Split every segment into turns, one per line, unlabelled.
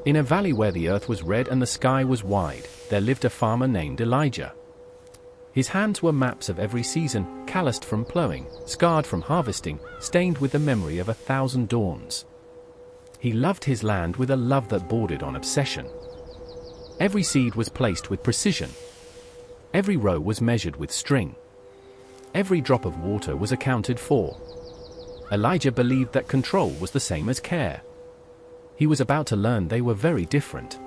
In a valley where the earth was red and the sky was wide, there lived a farmer named Elijah. His hands were maps of every season, calloused from plowing, scarred from harvesting, stained with the memory of 1,000 dawns. He loved his land with a love that bordered on obsession. Every seed was placed with precision. Every row was measured with string. Every drop of water was accounted for. Elijah believed that control was the same as care. He was about to learn they were very different.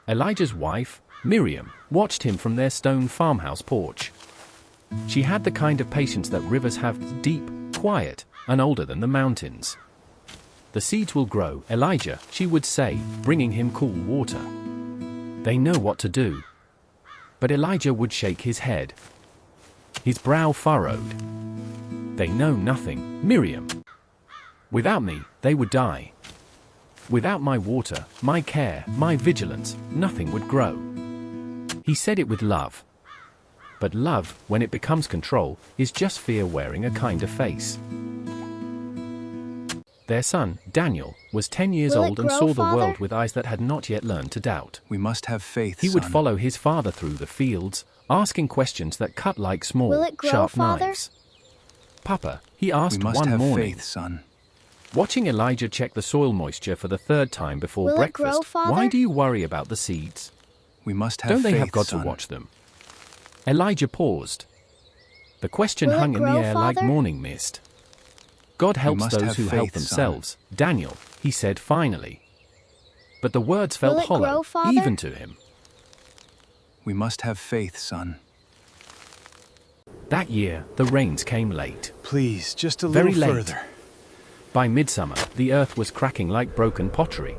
Elijah's wife, Miriam, watched him from their stone farmhouse porch. She had the kind of patience that rivers have, deep, quiet, and older than the mountains. "The seeds will grow, Elijah," she would say, bringing him cool water. "They know what to do." But Elijah would shake his head. His brow furrowed. "They know nothing, Miriam. Without me, they would die. Without my water, my care, my vigilance, nothing would grow." He said it with love. But love, when it becomes control, is just fear wearing a kinder face. Their son, Daniel, was 10 years old and saw the world with eyes that had not yet learned to doubt.
We must have faith,
He would
son.
follow his father through the fields, asking questions that cut like small, sharp knives. "Papa," he asked one morning,
faith, son.
watching Elijah check the soil moisture for the third time before breakfast, "Why do you worry about the seeds?
We must have
Don't
faith,
they have God
son.
to watch them?" Elijah paused. The question hung in the air like morning mist. "God helps those who help themselves, Daniel," he said finally. But the words felt hollow, even to him.
We must have faith, son.
That year, the rains came late.
Please, just a
Very
little
late.
further.
By midsummer, the earth was cracking like broken pottery.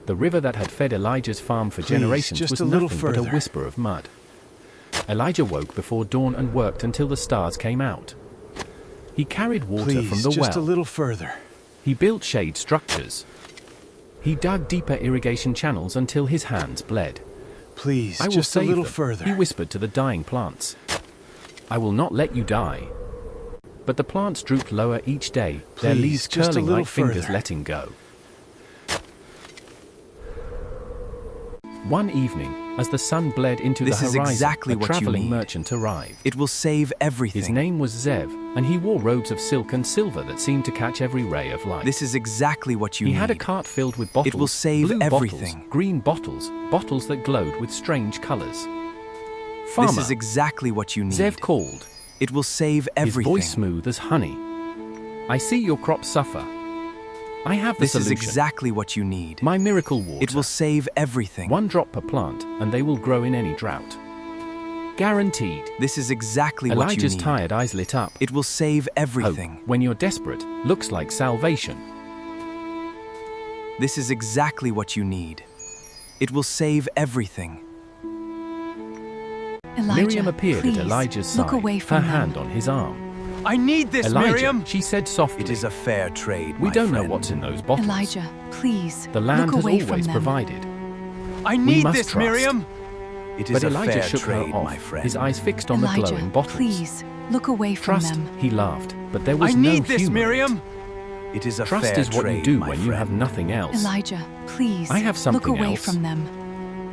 The river that had fed Elijah's farm for generations
just
was
a little
nothing but a
further.
whisper of mud. Elijah woke before dawn and worked until the stars came out. He carried water from the
just a
well.
little further.
He built shade structures. He dug deeper irrigation channels until his hands bled.
Please,
"I will
just a
save
little
them,"
further.
he whispered to the dying plants. "I will not let you die." But the plants drooped lower each day, their
Please,
leaves
just a
curling
little
like fingers
further.
letting go. One evening, as the sun bled into
This
the
is
horizon,
exactly
a
what you
traveling
need.
merchant arrived.
It will save everything.
His name was Zev, and he wore robes of silk and silver that seemed to catch every ray of light.
This is exactly what you
He
need.
had a cart filled with bottles,
It will save
blue
everything.
bottles, green bottles, bottles that glowed with strange colors. "Farmer,"
This is exactly what you need.
Zev called,
It will save everything.
his voice smooth as honey. "I see your crops suffer. I have the
This
solution.
is exactly what you need.
My miracle water.
It will save everything.
1 drop per plant, and they will grow in any drought. Guaranteed."
This is exactly what you
Elijah's
need.
tired eyes lit up.
It will save everything.
Hope, when you're desperate, looks like salvation.
This is exactly what you need. It will save everything.
Elijah,
Miriam appeared
please,
at Elijah's
look
side,
away
her
from them.
hand on his arm.
I need this,
"Elijah,"
Miriam.
she said softly.
It is a fair trade,
"We
my
don't know
friend.
what's in those bottles.
Elijah, please,
The land
look
has
away from
always
them.
provided."
I need
must
this,
trust.
Miriam. It is
But
a
Elijah
fair
shook
trade,
her off,
my friend.
his eyes fixed on the
Elijah,
glowing bottles.
please, look away from
"Trust,"
them.
he laughed, but there was
I
no
need this,
humor in it.
Miriam. It is a
Trust
fair
is what
trade,
you do
my
when you have
friend.
nothing else.
Elijah, please,
I have something
look away
else.
from them.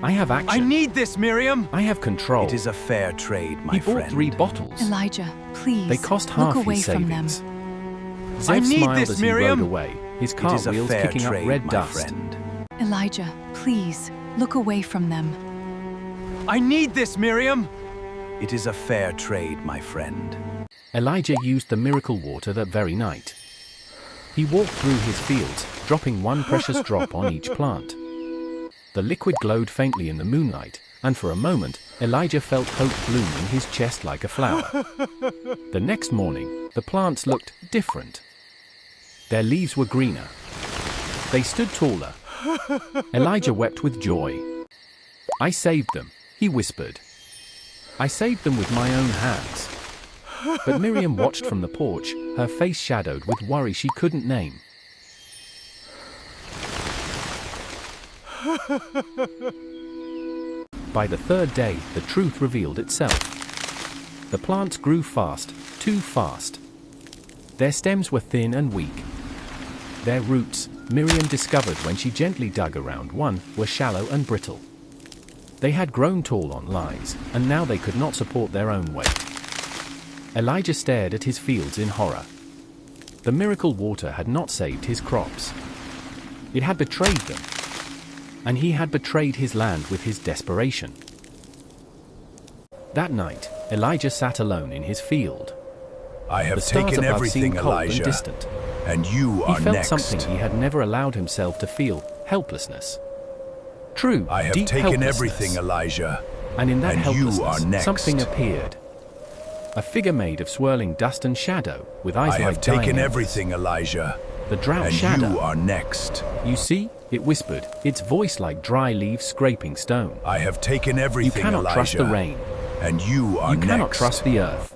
I have action.
I need this, Miriam.
I have control.
It is a fair trade, my
He bought
friend.
3 bottles.
Elijah, please,
They cost
look
half
away
his
from them.
savings.
I
Zev
need
smiled
this,
as he
Miriam.
rode away, his
It is a
cartwheels
fair
kicking
trade,
up red
my
dust.
friend.
Elijah, please, look away from them.
I need this, Miriam. It is a fair trade, my friend.
Elijah used the miracle water that very night. He walked through his fields, dropping 1 precious drop on each plant. The liquid glowed faintly in the moonlight, and for a moment, Elijah felt hope bloom in his chest like a flower. The next morning, the plants looked different. Their leaves were greener. They stood taller. Elijah wept with joy. "I saved them," he whispered. "I saved them with my own hands." But Miriam watched from the porch, her face shadowed with worry she couldn't name. By the 3rd day, the truth revealed itself. The plants grew fast, too fast. Their stems were thin and weak. Their roots, Miriam discovered when she gently dug around one, were shallow and brittle. They had grown tall on lies, and now they could not support their own weight. Elijah stared at his fields in horror. The miracle water had not saved his crops. It had betrayed them. And he had betrayed his land with his desperation. That night, Elijah sat alone in his field.
I have
The stars
taken
above
everything,
seemed cold
Elijah,
and distant.
and you
He
are
felt
next.
something he had never allowed himself to feel, helplessness. True,
I have
deep
taken
helplessness.
everything, Elijah,
And in that
and you
helplessness,
are next.
something appeared. A figure made of swirling dust and shadow, with eyes
I
like
have taken
dying embers.
everything, Elijah,
The drought
and
shadow.
you are next.
You see, it whispered, its voice like dry leaves scraping stone.
I have taken
You
everything,
cannot
Elijah,
trust the rain.
and you are
You
next.
cannot trust the earth.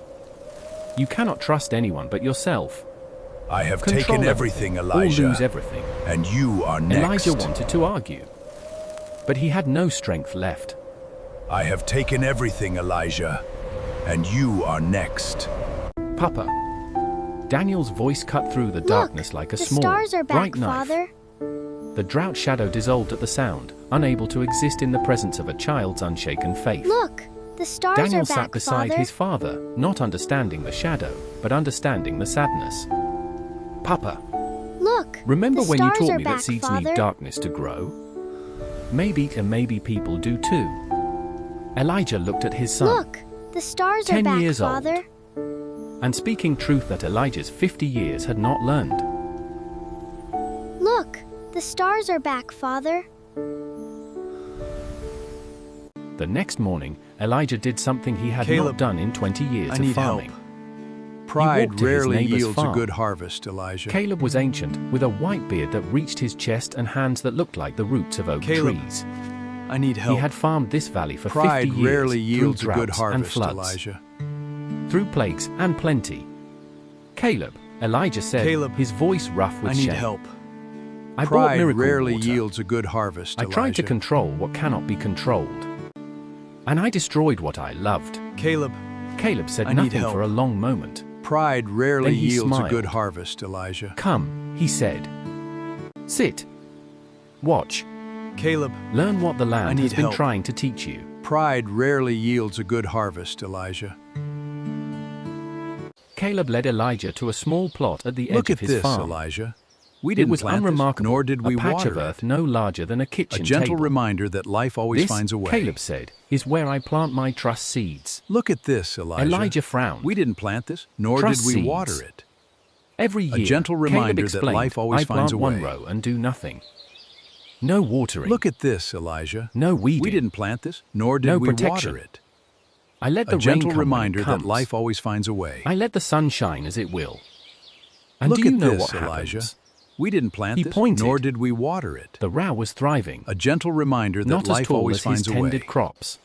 You cannot trust anyone but yourself.
I have
Control
taken everything,
or
Elijah,
lose everything.
and you are next.
Elijah wanted to argue, but he had no strength left.
I have taken everything, Elijah, and you are next.
Papa. Daniel's voice cut through the darkness like a
the
small,
stars are
bright
back,
knife.
Father.
The drought shadow dissolved at the sound, unable to exist in the presence of a child's unshaken faith.
Look, the stars
Daniel
are
sat
back,
beside
Father.
his father, not understanding the shadow, but understanding the sadness. Papa,
Look,
remember
the
when you
stars
taught
are
me
back,
that seeds
Father.
need darkness to grow? Maybe and maybe people do too. Elijah looked at his son.
Look, the stars
10
are back,
years old.
Father.
And speaking truth that Elijah's 50 years had not learned.
Look, the stars are back, Father.
The next morning, Elijah did something he had
Caleb,
not done in 20 years
I
of
need
farming.
help.
Pride
walked to his
rarely
neighbor's
yields
farm.
a good harvest, Elijah.
Caleb was ancient, with a white beard that reached his chest and hands that looked like the roots of oak
Caleb,
trees.
I need help.
He had farmed this valley for
Pride
50 years
rarely yields a
through
good
droughts and
harvest,
floods,
Elijah.
through plagues and plenty. Caleb, Elijah said,
Caleb,
his voice rough with
I need
shame.
help.
I brought
Pride
miracle
rarely
water.
yields a good harvest,
I
Elijah.
tried to control what cannot be controlled. And I destroyed what I loved.
Caleb,
Caleb said
I need
nothing
help.
for a long moment.
Pride rarely
Then he
yields
smiled.
a good harvest, Elijah.
Come, he said. Sit. Watch.
Caleb,
Learn what the
I
land
need
has been
help.
trying to teach you.
Pride rarely yields a good harvest, Elijah.
Caleb led Elijah to a small plot at the
Look
edge
at
of his
this,
farm.
Elijah. We
It
didn't
was
plant
unremarkable,
this, nor did we
a patch
water
of earth
it.
no larger than a
A
kitchen
gentle
table.
reminder that life always
This,
finds a way.
Caleb said, is where I plant my trust seeds.
Look at this, Elijah.
Elijah frowned.
We didn't plant this, nor
Trust
did we
seeds.
water it.
Every year,
gentle
Caleb
reminder that
explained,
life always
I
finds
plant
a
one
way.
row and do nothing. No watering.
Look at this, Elijah.
No weeding.
We didn't plant this, nor did
No
we
protection.
water it.
I let the
A
rain
gentle
come when it
reminder that
comes.
life always finds a way.
I let the sun shine as it will. And
Look
do you
at
know
this,
what
Elijah.
happens?
We didn't plant
He
this,
pointed.
nor did we water it.
The row was thriving,
A gentle reminder that
not as
life
tall
always
as his
finds a way.
tended crops,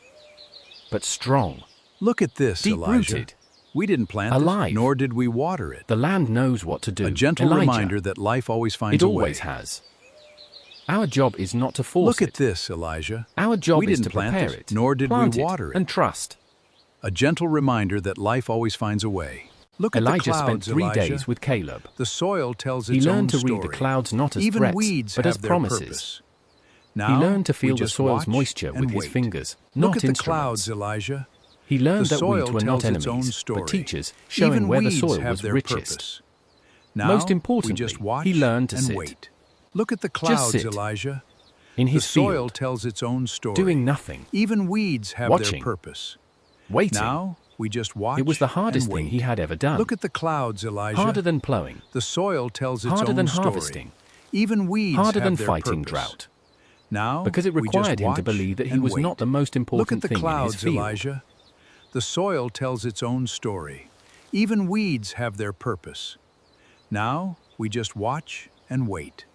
but strong,
Look at this, Elijah.
deep-rooted.
We didn't plant
Alive.
this, nor did we water it.
The land knows what to do.
A gentle
Elijah,
reminder that life always finds
it
a way.
always has. Our job is not to force
Look
it.
at this, Elijah.
Our job
We
is
didn't
to
plant
prepare
this,
it,
nor did we
plant
water it.
and trust.
A gentle reminder that life always finds a way. Look at
Elijah
the clouds,
spent 3
Elijah.
days with Caleb.
The soil tells
He
its own
learned to
story.
read the clouds not as
Even
threats,
weeds
but
have
as
their
promises.
purpose.
He
Now,
learned to
we
feel the
just
soil's
watch
moisture
and
with his
wait.
fingers,
Look
not
at the
instruments.
clouds, Elijah.
He learned
The
that
soil
weeds were not
tells its own
enemies,
story.
but teachers, showing
Even
where the
weeds
soil
have
was
their
richest.
purpose. Now,
Most
we
importantly,
just watch
he learned to
and
sit.
wait. Look at the clouds,
sit.
Elijah.
In
The
his
soil
field,
tells its own story.
doing nothing,
Even weeds have
Watching.
their purpose.
waiting.
Now, we just watch
It was the hardest
and
thing
wait.
he had ever done.
Look at the clouds, Elijah.
Harder than plowing,
The soil tells its
harder
own
than
story.
harvesting,
Even weeds
harder
have
than
their
fighting
purpose.
drought.
Now,
Because it
we just
required him to
watch
believe that he
and
was
wait.
not the most
Look
important
at the
thing in his
clouds,
field.
Elijah. The soil tells its own story. Even weeds have their purpose. Now, we just watch and wait.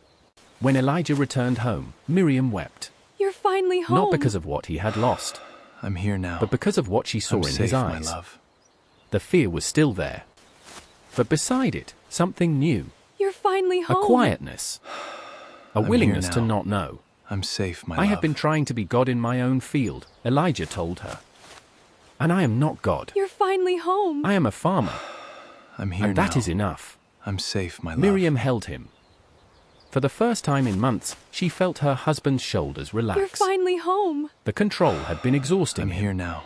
When Elijah returned home, Miriam wept.
You're finally home.
Not because of what he had lost,
I'm here now.
but because of what she saw
I'm
in
safe,
his
my
eyes.
love.
The fear was still there. But beside it, something new.
You're finally
A
home.
quietness. A
I'm
willingness
here
to
now.
not know.
I'm safe, my
I
love.
have been trying to be God in my own field, Elijah told her. And I am not God.
You're finally home.
I am a farmer,
I'm here
and
now.
that is enough.
I'm safe, my love.
Miriam held him. For the first time in months, she felt her husband's shoulders relax.
You're finally home.
The control had been exhausting
I'm
him.
here now.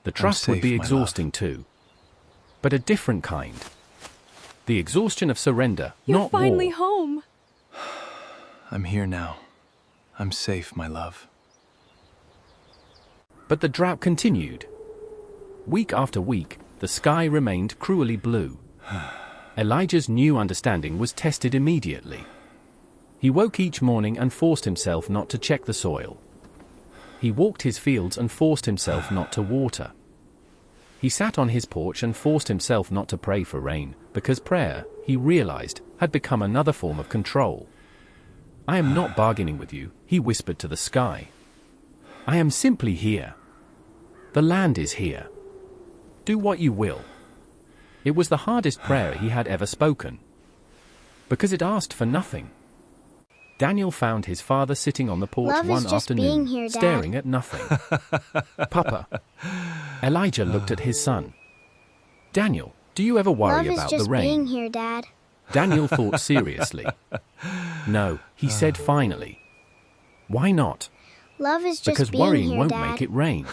The trust would
safe,
be
my
exhausting too. But a different kind. The exhaustion of surrender,
You're
not
finally
war.
home.
I'm here now. I'm safe, my love.
But the drought continued. Week after week, the sky remained cruelly blue. Elijah's new understanding was tested immediately. He woke each morning and forced himself not to check the soil. He walked his fields and forced himself not to water. He sat on his porch and forced himself not to pray for rain, because prayer, he realized, had become another form of control. I am not bargaining with you, he whispered to the sky. I am simply here. The land is here. Do what you will. It was the hardest prayer he had ever spoken, because it asked for nothing. Daniel found his father sitting on the porch
Love is
one
just being
afternoon,
here, Dad.
staring at nothing. Papa. Elijah looked at his son. Daniel, do you ever worry
Love is
about
just
the rain?
being here, Dad.
Daniel thought seriously. No, he said finally. Why not?
Love is just
Because
being
worrying
here,
won't
Dad.
make it rain.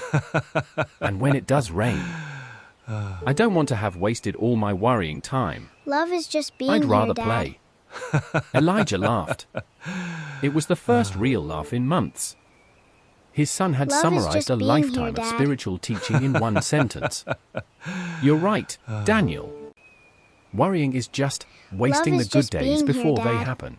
And when it does rain, I don't want to have wasted all my worrying time.
Love is just being
I'd
here,
rather
Dad.
play. Elijah laughed. It was the first real laugh in months. His son had
Love is
summarized
just
a
being
lifetime
here,
of
Dad.
spiritual teaching in one sentence. You're right, Daniel. Worrying is just wasting
Love
the
is
good
just
days
being here,
before they
Dad.
happen.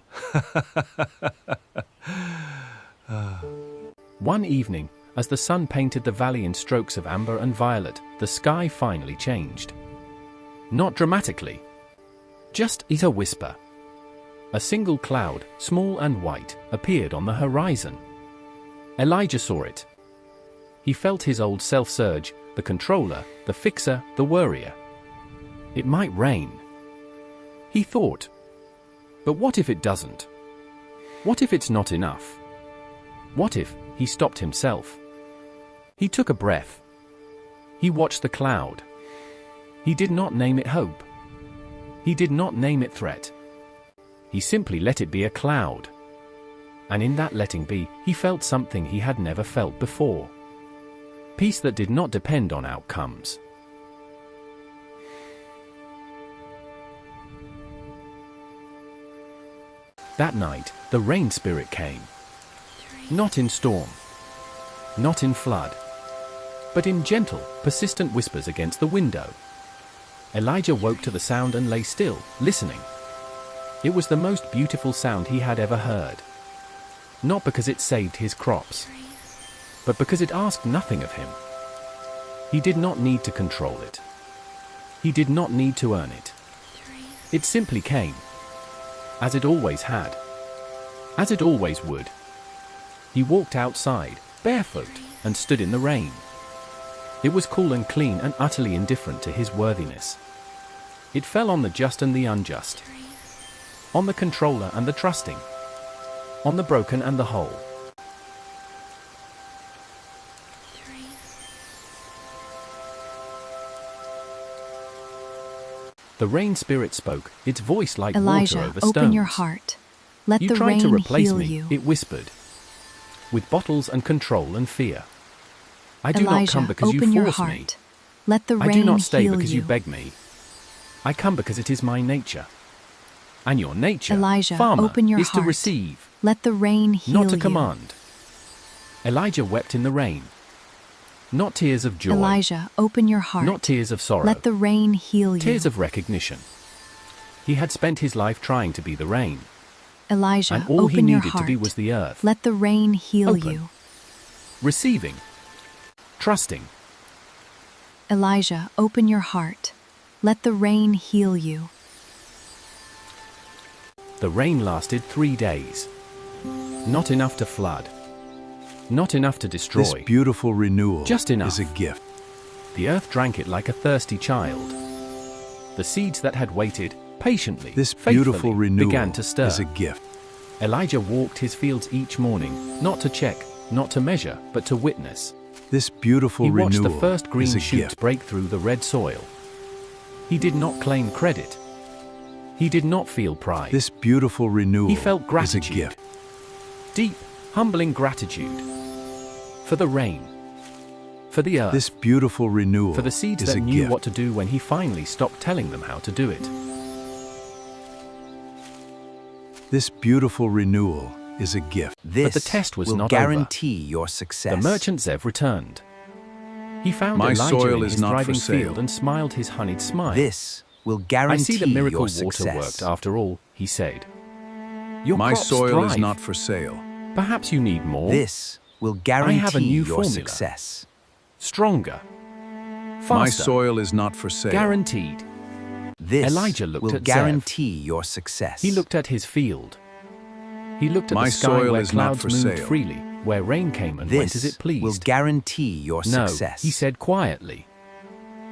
One evening, as the sun painted the valley in strokes of amber and violet, the sky finally changed. Not dramatically. Just in a whisper. A single cloud, small and white, appeared on the horizon. Elijah saw it. He felt his old self surge, the controller, the fixer, the worrier. It might rain. He thought. But what if it doesn't? What if it's not enough? What if he stopped himself? He took a breath. He watched the cloud. He did not name it hope. He did not name it threat. He simply let it be a cloud. And in that letting be, he felt something he had never felt before. Peace that did not depend on outcomes. That night, the rain spirit came. Not in storm. Not in flood. But in gentle, persistent whispers against the window. Elijah woke to the sound and lay still, listening. It was the most beautiful sound he had ever heard. Not because it saved his crops, but because it asked nothing of him. He did not need to control it. He did not need to earn it. It simply came. As it always had. As it always would. He walked outside, barefoot, and stood in the rain. It was cool and clean and utterly indifferent to his worthiness. It fell on the just and the unjust. On the controller and the trusting. On the broken and the whole. The rain spirit spoke, its voice like water
Elijah,
over stones.
open your heart. Let
You
the
tried
rain
to replace
heal
me,
you.
it whispered. With bottles and control and fear. I do
Elijah,
not come because
open
you
your
force me.
heart. Let the
I
rain
do not stay
heal
because you beg me. I come because it is my nature. And your nature,
Elijah,
farmer,
open your
is to
heart.
receive,
Let the rain heal
not to
you.
command. Elijah wept in the rain. Not tears of joy.
Elijah, open your heart.
Not tears of sorrow.
Let the rain heal you.
Tears of recognition. He had spent his life trying to be the rain.
Elijah,
And all he
open your
needed
heart.
to be was the earth.
Let the rain heal
Open.
you.
Receiving. Trusting.
Elijah, open your heart. Let the rain heal you.
The rain lasted 3 days. Not enough to flood. Not enough to destroy.
This beautiful renewal
Just enough.
is a gift.
The earth drank it like a thirsty child. The seeds that had waited, patiently,
This
faithfully,
beautiful renewal
began to stir.
is a gift.
Elijah walked his fields each morning, not to check, not to measure, but to witness.
This beautiful
He watched
renewal
the first green
is a
shoots
gift.
break through the red soil. He did not claim credit. He did not feel pride.
This beautiful renewal
He felt
is a
gratitude.
gift.
Deep, humbling gratitude. For the rain. For the earth.
This beautiful renewal
For the seeds
is
that
a
knew
gift.
what to do when he finally stopped telling them how to do it.
This beautiful renewal is a gift.
This
the test was
will
not
guarantee your success.
The merchant Zev returned. He found
My
Elijah
soil
in
is
his
not for
thriving
sale.
field and smiled his honeyed smile.
This will
I
guarantee
see the miracle
your
water
success.
worked after all, he said. Your
My
crops
soil is
thrive.
not for sale.
Perhaps you need more.
This will guarantee
have a new
your
formula.
success.
Stronger. Faster.
My soil is not for sale.
Guaranteed.
This
Elijah looked
will
at Zev.
guarantee your success.
He looked at his field. He looked at
My
the sky
soil
where
is not
clouds
for
moved
sale.
freely, where rain came and went as
This
it pleased.
will guarantee your
No,
success.
he said quietly.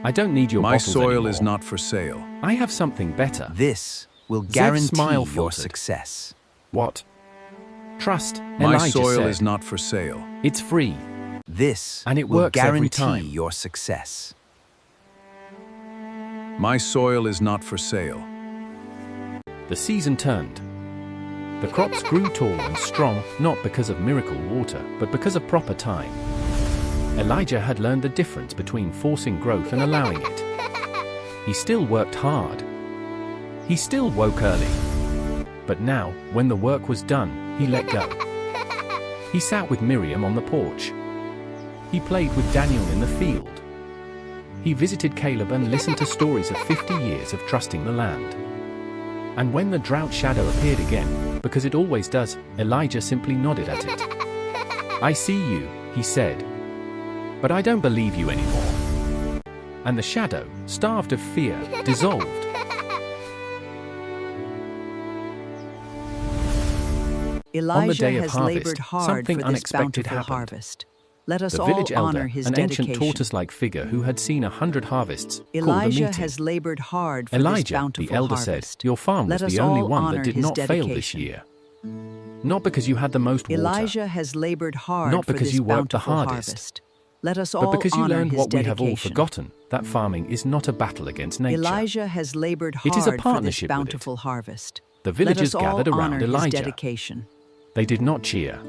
I don't need your
My
bottles
soil
anymore.
is not for sale.
I have something better.
This will
Zev's
guarantee
smile
your
faltered.
success.
What? Trust,
My
Elijah
soil
said.
is not for sale.
It's free.
This
And it
will
works every
guarantee
time.
your success.
My soil is not for sale.
The season turned. The crops grew tall and strong, not because of miracle water, but because of proper time. Elijah had learned the difference between forcing growth and allowing it. He still worked hard. He still woke early. But now, when the work was done, he let go. He sat with Miriam on the porch. He played with Daniel in the field. He visited Caleb and listened to stories of 50 years of trusting the land. And when the drought shadow appeared again, because it always does, Elijah simply nodded at it. I see you, he said. But I don't believe you anymore. And the shadow, starved of fear, dissolved.
Elijah
day of
has
harvest,
labored hard
something
for this
unexpected
bountiful
happened.
harvest. Let us
The
all
village elder,
honor his
an ancient
dedication.
tortoise-like figure who had seen 100 harvests, called the
Elijah
meeting.
has labored hard for this
Elijah,
bountiful
the elder,
harvest.
said, your farm was
Let us
the only
all
one
honor
that did
his
not fail this
dedication.
year. Not because you had the most water,
Elijah has labored hard
not
for
because
this
you worked the
bountiful
hardest,
harvest. Let us
but
all
because you
honor
learned
his
what we have all
dedication.
forgotten, that farming is not a battle against nature.
Elijah has labored
It
hard
is a
for this
partnership with it.
bountiful harvest.
The
Let
villagers
us all
gathered around
honor his
Elijah.
dedication.
They did not cheer.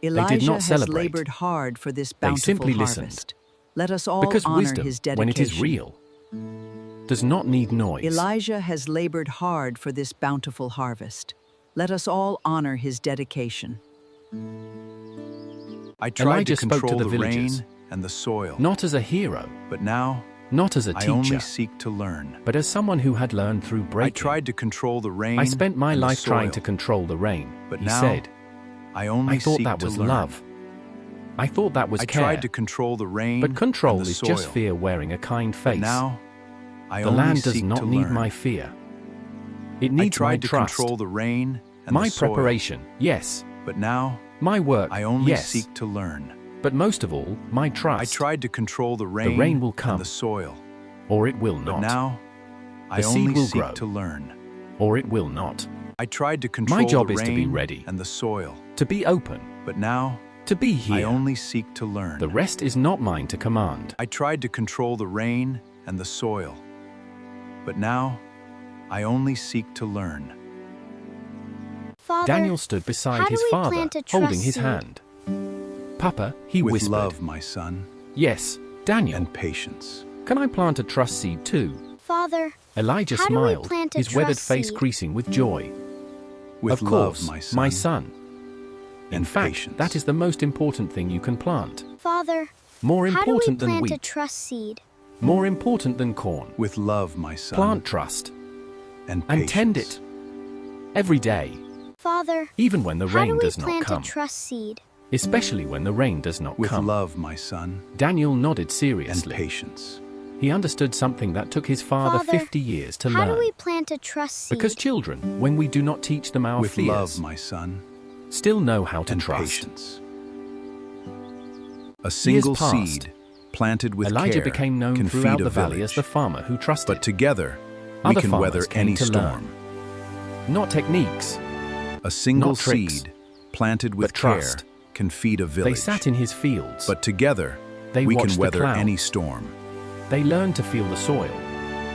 Elijah
did not
has
celebrate.
labored hard for this
They
bountiful
simply
harvest.
listened.
Let us all
Because
honor
wisdom,
his dedication.
when it is real, does not need noise.
Elijah has labored hard for this bountiful harvest. Let us all honor his dedication.
I tried
Elijah
to
spoke to
control
the
the
villagers.
rain and the soil.
Not as a hero,
But now,
not as a
I
teacher,
only seek to learn.
but as someone who had learned through
I
breaking.
tried to control the rain
I spent my
and the
life trying
soil,
to control the rain,
But
he
now,
said.
I only
I thought
seek
that
to
was
learn.
love. I thought that was
I
care.
tried to control the rain
But control
and the
is
soil.
just fear wearing a kind face.
But now, I
the
only
land does
seek
not
to
need
learn.
my fear. It
I
needs my
tried to
trust.
control the rain and
My
the soil.
preparation, yes.
But now,
My work,
I only
yes.
seek to learn.
But most of all, my
I
trust.
tried to control the rain,
rain will come.
and the soil.
Or it will
But
not.
now, I
The seed
only
will
seek
grow.
to learn.
Or it will not.
I tried to control
job
the
is
rain
to be ready.
and the soil.
To be open.
But now,
To be
I
here.
only seek to learn.
The rest is not mine to command.
I tried to control the rain and the soil. But now, I only seek to learn.
Father,
Daniel stood beside
how do
his
we
father,
plant a trust
holding his
seed?
hand. Papa, he
With
whispered.
love, my son,
Yes, Daniel.
and patience.
Can I plant a trust seed too?
Father,
Elijah
How do we
smiled,
plant a
his weathered
trust
face
seed?
creasing with joy.
With
Of course,
love, my son,
In
and
fact,
patience.
that is the most important thing you can plant.
Father,
More
how do we
important than
plant a
wheat.
trust seed?
More important than corn.
With love, my son,
Plant trust
and
and
patience.
tend it. Every day,
Father,
even when the
how do
rain
we
does not
plant
come.
a trust seed?
Especially when the rain does not
With
come.
love, my son,
Daniel nodded
and
seriously.
patience.
He understood something that took his father
Father,
50 years to
How
learn.
do we plant a trust seed?
Because children, when we do not teach them our
With
fears,
love, my son,
still know how to
and
trust.
patience. A single
passed.
seed planted with
Elijah
care
became known
can
throughout
feed
the
a
valley as
village.
the farmer who trusted.
But together, we
Other
can
farmers
weather
came
any
to
storm.
Not techniques,
A single
Not tricks,
seed planted with
but
care
trust.
can feed a village.
They sat in his fields.
But together,
They
we
watched
can
the
weather
clouds.
any storm.
They learned to feel the soil.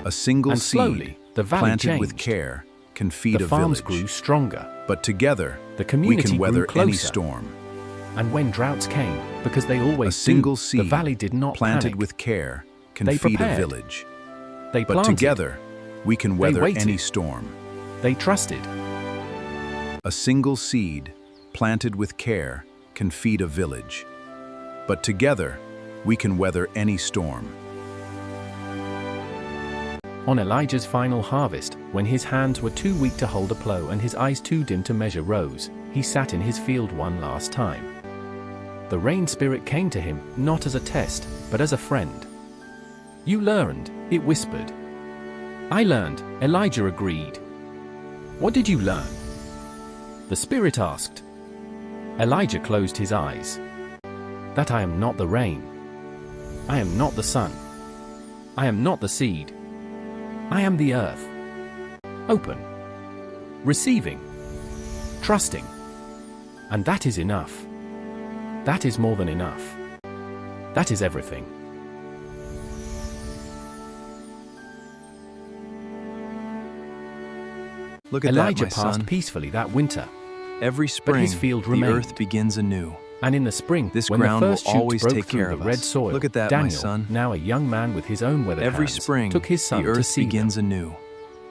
A single
And slowly,
seed,
the valley
planted with
changed.
care, can feed
The
a
farms
village.
grew stronger.
But together,
The
we
community
can weather
grew
any
closer.
storm.
And when droughts came, because they always
A single
do,
seed,
the valley did not
planted
panic.
with care, can
They
feed
prepared.
a village.
They
But
planted.
together, we can weather
waited.
any storm.
They trusted.
A single seed, planted with care, can feed a village. But together, we can weather any storm.
On Elijah's final harvest, when his hands were too weak to hold a plow and his eyes too dim to measure rows, he sat in his field one last time. The rain spirit came to him, not as a test, but as a friend. "You learned," it whispered. "I learned," Elijah agreed. "What did you learn?" the spirit asked. Elijah closed his eyes. "That I am not the rain. I am not the sun. I am not the seed. I am the earth. Open. Receiving. Trusting. And that is enough. That is more than enough. That is everything."
Look at
Elijah
that, my
passed
son.
peacefully that winter,
Every spring,
field
the
remained.
earth begins anew.
and in the spring,
This
when the
ground will
first shoots
always
broke
take
through
care
the
of
red
us.
soil,
Look at that, my
Daniel,
son.
now a young man with his own weathered
Every
hands,
spring,
took his son
the
to
earth
see
begins
them.
anew.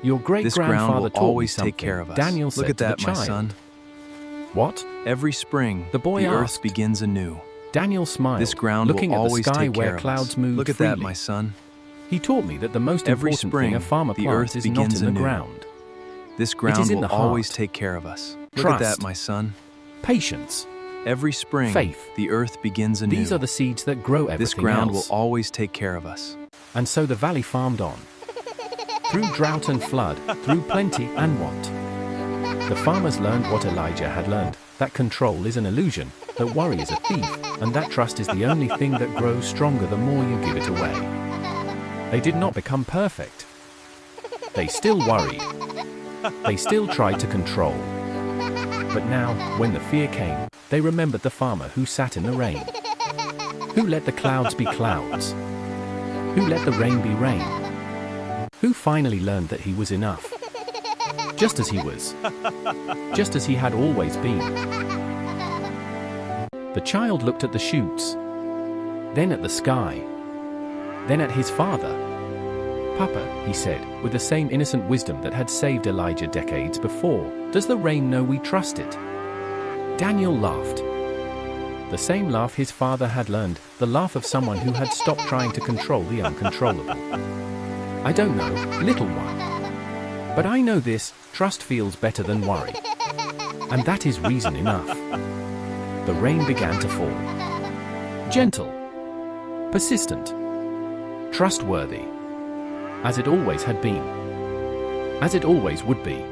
"Your
This ground
great-grandfather
will
taught me
always
something,"
take care of us.
Daniel said
Look at that,
to the
my
child.
son.
"What?"
Every spring,
The boy
earth
asked.
begins anew.
Daniel smiled,
This ground
looking
will
at the
always
sky
take care
where
of
clouds
us.
moved
Look at
freely.
that, my son.
He taught me that the most
Every
important
spring,
thing a farmer
the
plants
earth
is not
begins
in the
anew.
ground.
This ground
in
will
the
always
heart.
take care of us. Look
Trust.
at that, my son.
Patience.
Every spring,
Faith.
the earth begins anew.
These are the seeds that grow everything
This ground
else.
will always take care of us.
And so the valley farmed on. Through drought and flood, through plenty and want. The farmers learned what Elijah had learned, that control is an illusion, that worry is a thief, and that trust is the only thing that grows stronger the more you give it away. They did not become perfect. They still worried. They still tried to control. But now, when the fear came, they remembered the farmer who sat in the rain. Who let the clouds be clouds? Who let the rain be rain? Who finally learned that he was enough? Just as he was. Just as he had always been. The child looked at the shoots, then at the sky, then at his father. "Papa," he said, with the same innocent wisdom that had saved Elijah decades before, "does the rain know we trust it?" Daniel laughed. The same laugh his father had learned, the laugh of someone who had stopped trying to control the uncontrollable. "I don't know, little one. But I know this, trust feels better than worry. And that is reason enough." The rain began to fall. Gentle. Persistent. Trustworthy. As it always had been. As it always would be.